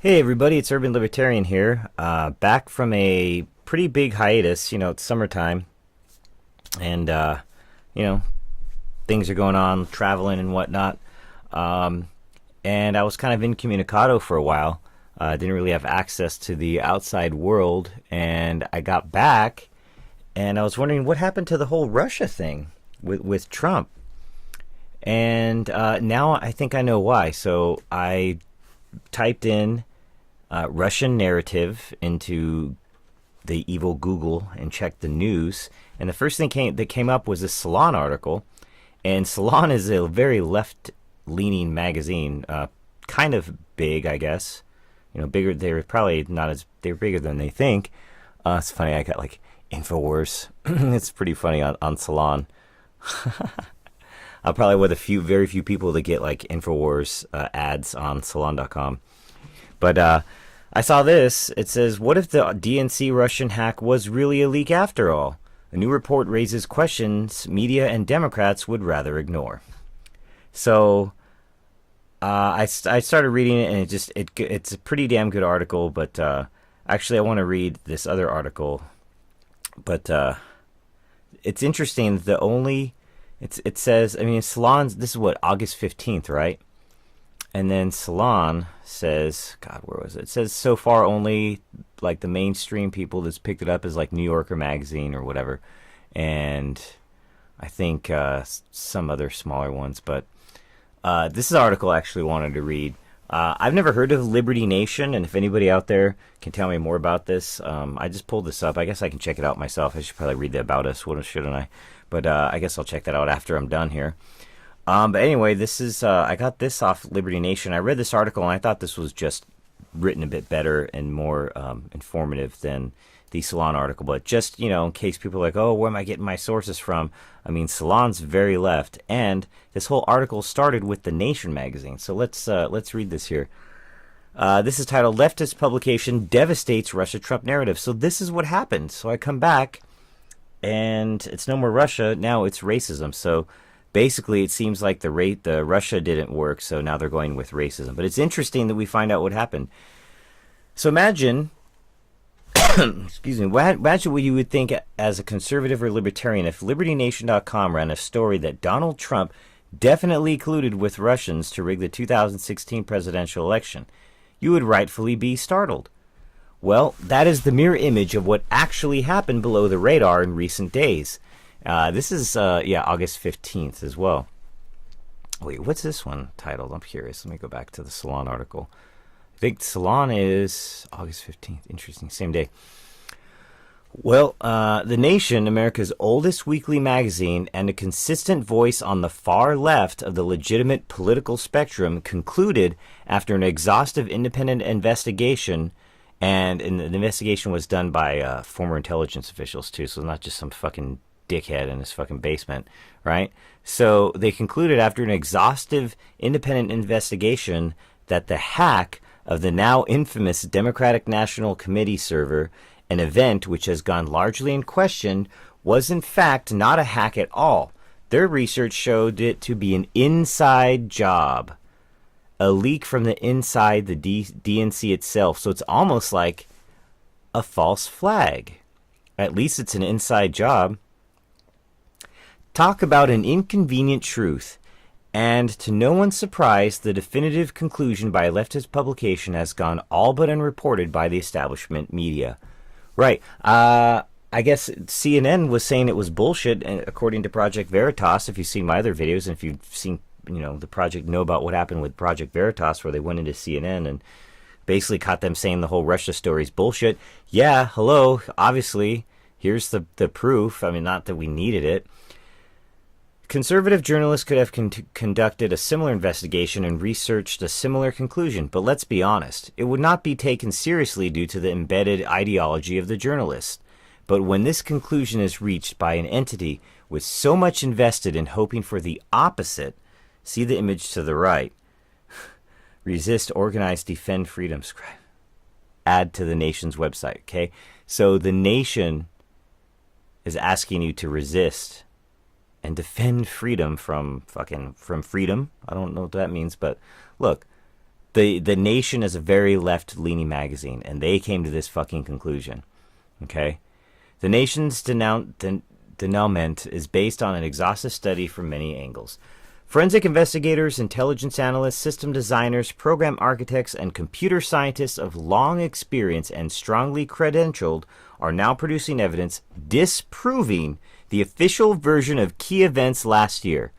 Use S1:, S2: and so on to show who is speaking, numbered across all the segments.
S1: Hey everybody, it's Urban Libertarian here. Back from a pretty big hiatus. It's summertime, and you know things are going on, traveling and whatnot. Um, and I was kind of incommunicado for a while. I didn't really have access to the outside world, and I got back, and I was wondering what happened to the whole Russia thing with Trump. And now I think I know why. So I typed in Russian narrative into the evil Google and checked the news. And the first thing that came up was a Salon article. And Salon is a very left leaning magazine, kind of big, I guess. Bigger. They're probably not as, they're bigger than they think. It's funny, I got like InfoWars. It's pretty funny on Salon. I'm probably one of the very few people that get like InfoWars ads on Salon.com. But I saw this. It says, what if the DNC Russian hack was really a leak after all? A new report raises questions media and Democrats would rather ignore. So I started reading it, and it's a pretty damn good article. But actually, I want to read this other article. But it's interesting. It says, I mean, Salon's, this is what, August 15th, right? And then Salon says, God, where was it? It says so far only like the mainstream people that's picked it up is like New Yorker Magazine or whatever. And I think some other smaller ones. But this is an article I actually wanted to read. I've never heard of Liberty Nation. And if anybody out there can tell me more about this, I just pulled this up. I guess I can check it out myself. I should probably read the About Us, shouldn't I? But I guess I'll check that out after I'm done here. But anyway, this is I got this off Liberty Nation. I read this article and I thought this was just written a bit better and more informative than the Salon article. But just, in case people are like, oh, where am I getting my sources from? I mean, Salon's very left, and this whole article started with the Nation magazine. So let's read this here. This is titled "Leftist Publication Devastates Russia-Trump Narrative." So this is what happened. So I come back, and it's no more Russia. Now it's racism. So basically, it seems like the Russia didn't work, so now they're going with racism. But it's interesting that we find out what happened. So imagine, excuse me, imagine what you would think as a conservative or libertarian if LibertyNation.com ran a story that Donald Trump definitely colluded with Russians to rig the 2016 presidential election. You would rightfully be startled. Well, that is the mirror image of what actually happened below the radar in recent days. This is, August 15th as well. Wait, what's this one titled? I'm curious. Let me go back to the Salon article. I think Salon is August 15th. Interesting. Same day. Well, The Nation, America's oldest weekly magazine and a consistent voice on the far left of the legitimate political spectrum, concluded after an exhaustive independent investigation, and the investigation was done by former intelligence officials, too, so not just some fucking dickhead in his fucking basement, right? So they concluded after an exhaustive independent investigation that the hack of the now infamous Democratic National Committee server, an event which has gone largely unquestioned, was in fact not a hack at all. Their research showed it to be an inside job, a leak from the inside the DNC itself. So it's almost like a false flag. At least it's an inside job. Talk about an inconvenient truth. And to no one's surprise, the definitive conclusion by a leftist publication has gone all but unreported by the establishment media. Right. I guess CNN was saying it was bullshit, according to Project Veritas. If you've seen my other videos, and if you've seen, the project, know about what happened with Project Veritas, where they went into CNN and basically caught them saying the whole Russia story is bullshit. Yeah, hello, obviously, here's the proof. I mean, not that we needed it. Conservative journalists could have conducted a similar investigation and researched a similar conclusion, but let's be honest, it would not be taken seriously due to the embedded ideology of the journalist. But when this conclusion is reached by an entity with so much invested in hoping for the opposite, see the image to the right. Resist, organize, defend freedom. Add to the Nation's website, okay? So the Nation is asking you to resist and defend freedom from freedom. I don't know what that means, but look, The Nation is a very left-leaning magazine, and they came to this fucking conclusion. Okay? The Nation's denouement is based on an exhaustive study from many angles. Forensic investigators, intelligence analysts, system designers, program architects, and computer scientists of long experience and strongly credentialed are now producing evidence disproving the official version of key events last year.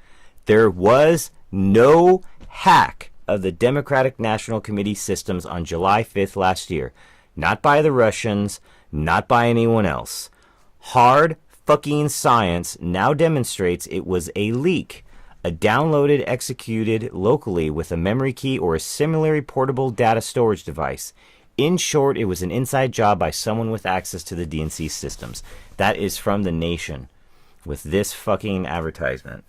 S1: There was no hack of the Democratic National Committee systems on July 5th last year. Not by the Russians, not by anyone else. Hard fucking science now demonstrates it was a leak. A downloaded, executed locally with a memory key or a similarly portable data storage device. In short, it was an inside job by someone with access to the DNC systems. That is from The Nation with this fucking advertisement.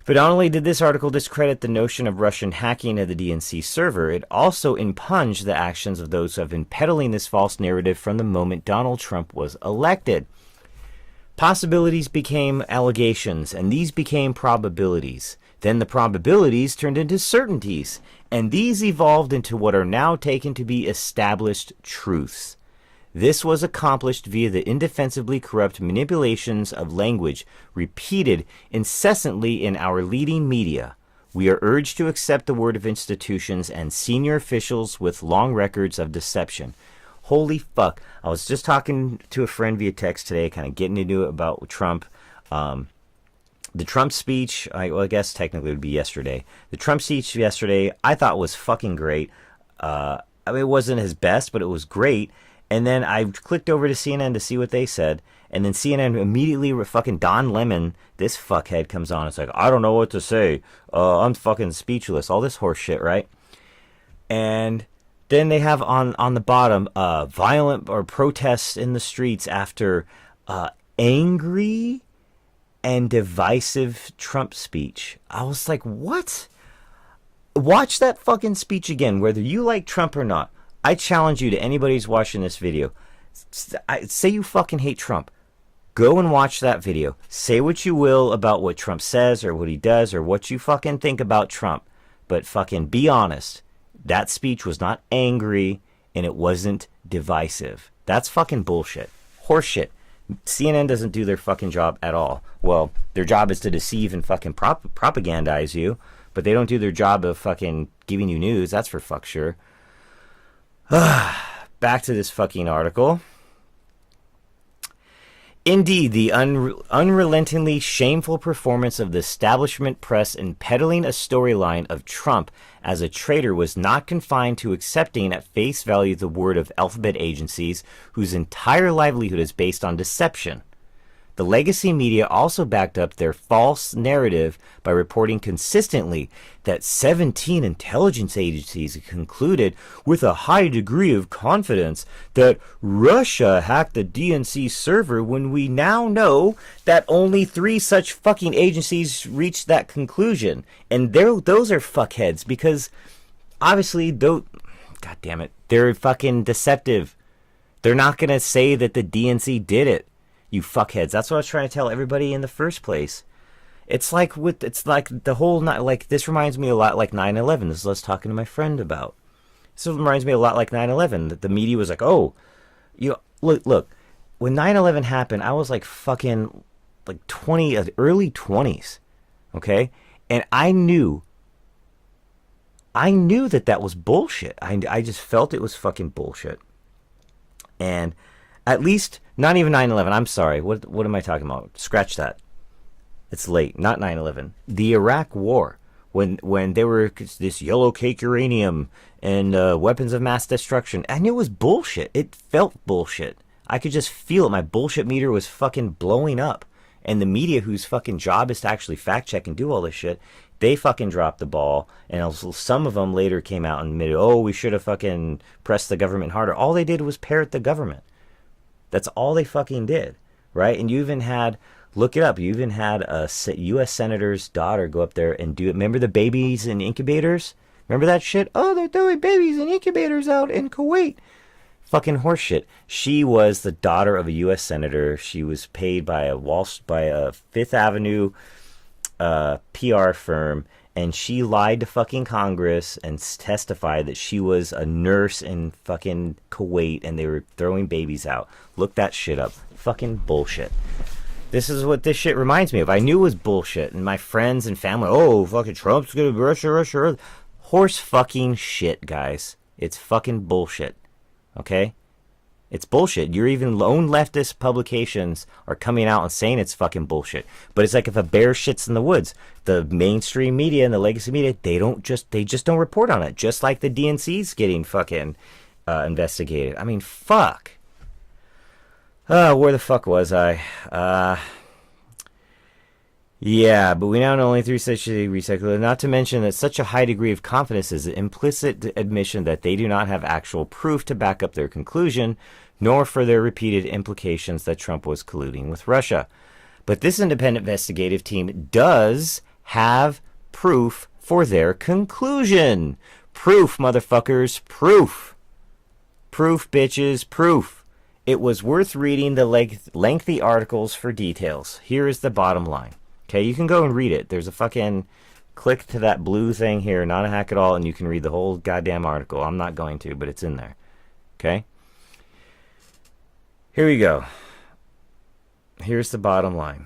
S1: But not only did this article discredit the notion of Russian hacking of the DNC server, it also impunged the actions of those who have been peddling this false narrative from the moment Donald Trump was elected. Possibilities became allegations, and these became probabilities. Then the probabilities turned into certainties, and these evolved into what are now taken to be established truths. This was accomplished via the indefensibly corrupt manipulations of language repeated incessantly in our leading media. We are urged to accept the word of institutions and senior officials with long records of deception. Holy fuck. I was just talking to a friend via text today, kind of getting into it about Trump. The Trump speech, I guess technically it would be yesterday. The Trump speech yesterday, I thought was fucking great. It wasn't his best, but it was great. And then I clicked over to CNN to see what they said. And then CNN immediately, fucking Don Lemon, this fuckhead comes on. It's like, I don't know what to say. I'm fucking speechless. All this horse shit, right? And then they have on the bottom, violent or protests in the streets after angry and divisive Trump speech. I was like, what? Watch that fucking speech again, whether you like Trump or not. I challenge you to anybody who's watching this video. Say you fucking hate Trump. Go and watch that video. Say what you will about what Trump says or what he does or what you fucking think about Trump. But fucking be honest. That speech was not angry and it wasn't divisive. That's fucking bullshit. Horseshit. CNN doesn't do their fucking job at all. Well, their job is to deceive and fucking propagandize you, but they don't do their job of fucking giving you news. That's for fuck sure. Back to this fucking article. Indeed, the unrelentingly shameful performance of the establishment press in peddling a storyline of Trump as a traitor was not confined to accepting at face value the word of alphabet agencies whose entire livelihood is based on deception. The legacy media also backed up their false narrative by reporting consistently that 17 intelligence agencies concluded with a high degree of confidence that Russia hacked the DNC server, when we now know that only 3 such fucking agencies reached that conclusion. And those are fuckheads, because obviously, God damn it, they're fucking deceptive. They're not going to say that the DNC did it. You fuckheads. That's what I was trying to tell everybody in the first place. It's like the whole, like, this reminds me a lot like 9/11. This is what I was talking to my friend about. This reminds me a lot like 9/11. That the media was like, oh, look, when 9/11 happened, I was like fucking like 20, early 20s. Okay? And I knew that was bullshit. I just felt it was fucking bullshit. And at least, not even 9/11. I'm sorry. What am I talking about? Scratch that. It's late. Not 9/11. The Iraq War. When they were this yellow cake uranium and weapons of mass destruction. I knew it was bullshit. It felt bullshit. I could just feel it. My bullshit meter was fucking blowing up. And the media, whose fucking job is to actually fact check and do all this shit, they fucking dropped the ball. And also, some of them later came out and admitted, oh, we should have fucking pressed the government harder. All they did was parrot the government. That's all they fucking did, right? And you even had, look it up, you even had a U.S. Senator's daughter go up there and do it. Remember the babies in incubators? Remember that shit? Oh, they're throwing babies in incubators out in Kuwait. Fucking horseshit. She was the daughter of a U.S. Senator. She was paid by a Fifth Avenue PR firm, and she lied to fucking Congress and testified that she was a nurse in fucking Kuwait and they were throwing babies out. Look that shit up. Fucking bullshit. This is what this shit reminds me of. I knew it was bullshit, and my friends and family, oh, fucking Trump's gonna Russia. Horse fucking shit, guys. It's fucking bullshit. Okay? It's bullshit. Your even lone leftist publications are coming out and saying it's fucking bullshit. But it's like if a bear shits in the woods, the mainstream media and the legacy media, they just don't report on it. Just like the DNC's getting fucking investigated. I mean, fuck. Where the fuck was I? Yeah, but we now know only through such a recycler. Not to mention that such a high degree of confidence is an implicit admission that they do not have actual proof to back up their conclusion, nor for their repeated implications that Trump was colluding with Russia. But this independent investigative team does have proof for their conclusion. Proof, motherfuckers, proof. Proof, bitches, proof. It was worth reading the lengthy articles for details. Here is the bottom line. Okay, you can go and read it. There's a fucking click to that blue thing here, Not a Hack at All, and you can read the whole goddamn article. I'm not going to, but it's in there. Okay? Here we go. Here's the bottom line.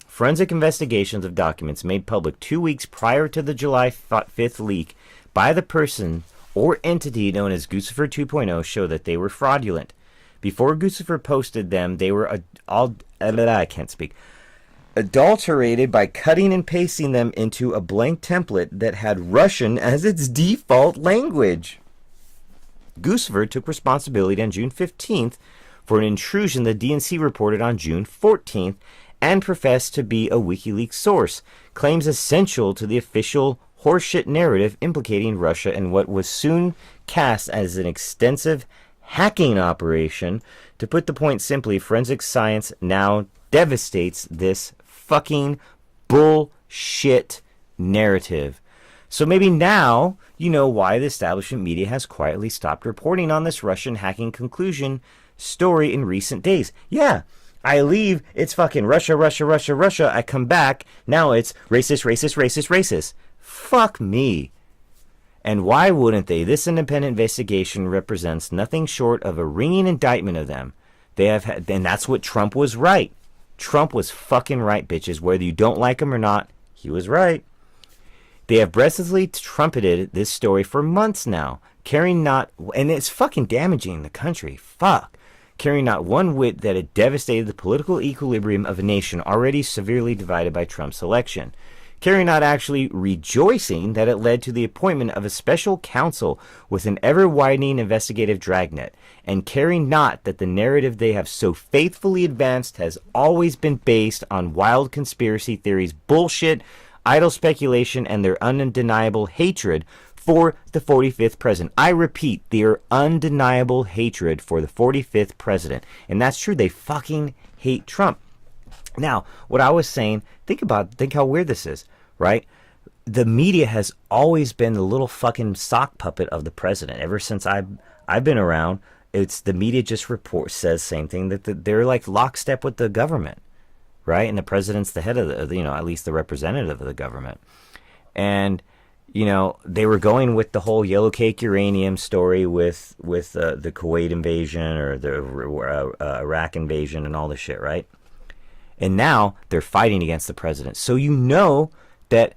S1: Forensic investigations of documents made public 2 weeks prior to the July 5th leak by the person or entity known as Guccifer 2.0 show that they were fraudulent. Before Guccifer posted them, they were adulterated by cutting and pasting them into a blank template that had Russian as its default language. Guccifer took responsibility on June 15th for an intrusion the DNC reported on June 14th and professed to be a WikiLeaks source, claims essential to the official horseshit narrative implicating Russia in what was soon cast as an extensive hacking operation. To put the point simply, forensic science now devastates this fucking bullshit narrative. So maybe now you know why the establishment media has quietly stopped reporting on this Russian hacking conclusion story in recent days. Yeah, I leave, it's fucking Russia. I come back, now it's racist. Fuck me. And why wouldn't they? This independent investigation represents nothing short of a ringing indictment of them. They have had, and that's what Trump was right. Trump was fucking right, bitches. Whether you don't like him or not, he was right. They have breathlessly trumpeted this story for months now, carrying not, and it's fucking damaging the country. Fuck. Carrying not one whit that it devastated the political equilibrium of a nation already severely divided by Trump's election. Kerry not actually rejoicing that it led to the appointment of a special counsel with an ever-widening investigative dragnet, and caring not that the narrative they have so faithfully advanced has always been based on wild conspiracy theories, bullshit, idle speculation, and their undeniable hatred for the 45th president. I repeat, their undeniable hatred for the 45th president. And that's true, they fucking hate Trump. Now, what I was saying, think how weird this is, right? The media has always been the little fucking sock puppet of the president. Ever since I've been around, it's the media just says same thing, that they're like lockstep with the government, right? And the president's the head of the, at least the representative of the government. And they were going with the whole yellow cake uranium story with the Kuwait invasion or the Iraq invasion and all this shit, right? And now they're fighting against the president. So that,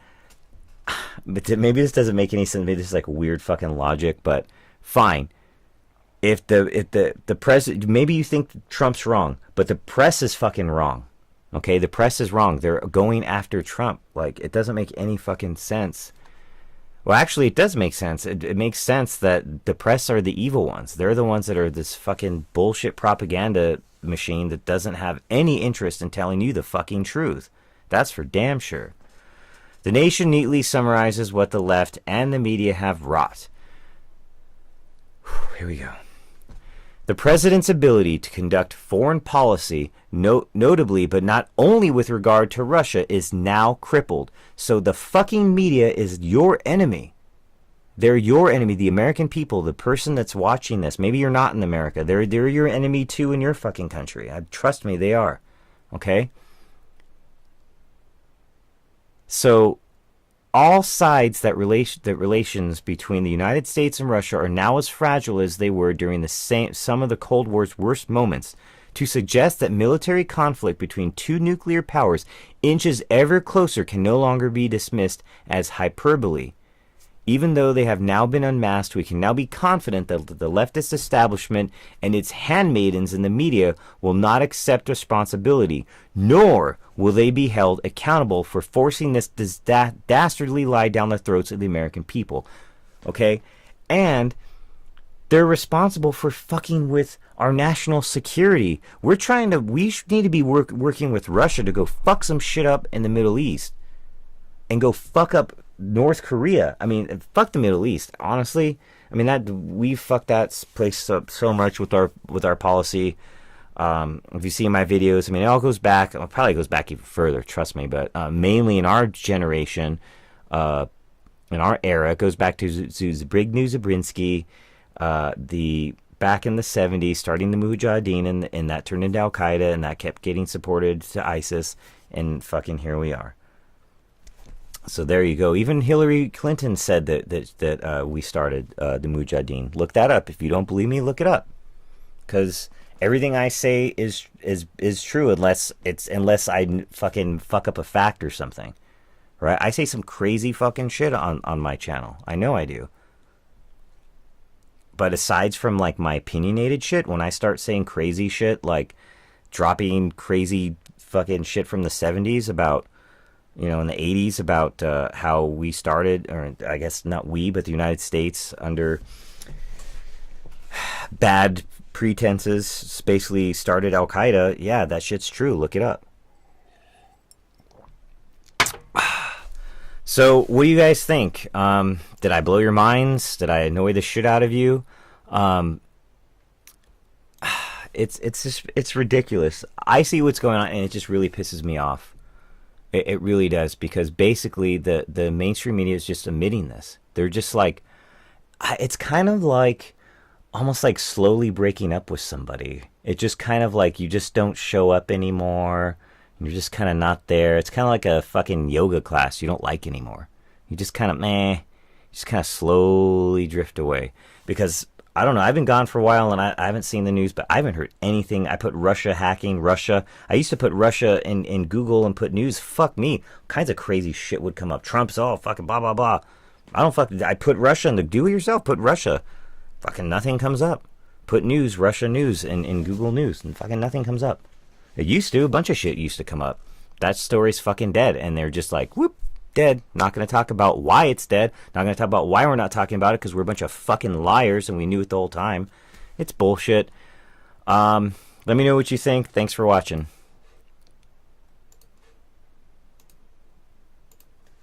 S1: but maybe this doesn't make any sense. Maybe this is like weird fucking logic, but fine. If the president, maybe you think Trump's wrong, but the press is fucking wrong. Okay, the press is wrong. They're going after Trump. Like, it doesn't make any fucking sense. Well, actually, it does make sense. It makes sense that the press are the evil ones. They're the ones that are this fucking bullshit propaganda machine that doesn't have any interest in telling you the fucking truth. That's for damn sure. The Nation neatly summarizes what the left and the media have wrought. Here we go. The president's ability to conduct foreign policy, notably but not only with regard to Russia, is now crippled. So the fucking media is your enemy. They're your enemy, the American people, the person that's watching this. Maybe you're not in America. They're your enemy too in your fucking country. Trust me, they are. Okay? So all sides that relations between the United States and Russia are now as fragile as they were during some of the Cold War's worst moments. To suggest that military conflict between two nuclear powers inches ever closer can no longer be dismissed as hyperbole. Even though they have now been unmasked, we can now be confident that the leftist astabilishment and its handmaidens in the media will not accept responsibility, nor will they be held accountable for forcing this dastardly lie down the throats of the American people. Okay? And they're responsible for fucking with our national security. We need to be working with Russia to go fuck some shit up in the Middle East. And go fuck up North Korea. I mean, fuck the Middle East. Honestly, I mean we fucked that place up so much with our policy. If you see my videos, I mean, it all goes back. It probably goes back even further. Trust me. But mainly in our generation, in our era, it goes back to Zbigniew Brzezinski, the back in the 70s, starting the Mujahideen, and that turned into Al Qaeda, and that kept getting supported to ISIS, and fucking here we are. So there you go. Even Hillary Clinton said that we started the Mujahideen. Look that up. If you don't believe me, look it up. Because everything I say is true unless I fucking fuck up a fact or something. Right? I say some crazy fucking shit on my channel. I know I do. But aside from like my opinionated shit, when I start saying crazy shit, like dropping crazy fucking shit from the 70s about, you know, in the 80s about how we started, or I guess not we, but the United States under bad pretenses basically started Al Qaeda. Yeah, that shit's true. Look it up. So, what do you guys think? Did I blow your minds? Did I annoy the shit out of you? It's ridiculous. I see what's going on, and it just really pisses me off. It really does, because basically the mainstream media is just admitting this. They're just like, it's kind of like almost like slowly breaking up with somebody. It's just kind of like you just don't show up anymore. You're just kind of not there. It's kind of like a fucking yoga class you don't like anymore. You just kind of just kind of slowly drift away. Because I don't know, I've been gone for a while and I haven't seen the news, but I haven't heard anything. I put Russia hacking, Russia. I used to put Russia in Google and put news. Fuck me. All kinds of crazy shit would come up. Trump's all fucking blah, blah, blah. I put Russia in the do it yourself. Put Russia. Fucking nothing comes up. Put news, Russia news in Google News, and fucking nothing comes up. It used to. A bunch of shit used to come up. That story's fucking dead. And they're just like, whoop. Dead. Not going to talk about why it's dead. Not going to talk about why we're not talking about it, because we're a bunch of fucking liars and we knew it the whole time. It's bullshit. Let me know what you think. Thanks for watching.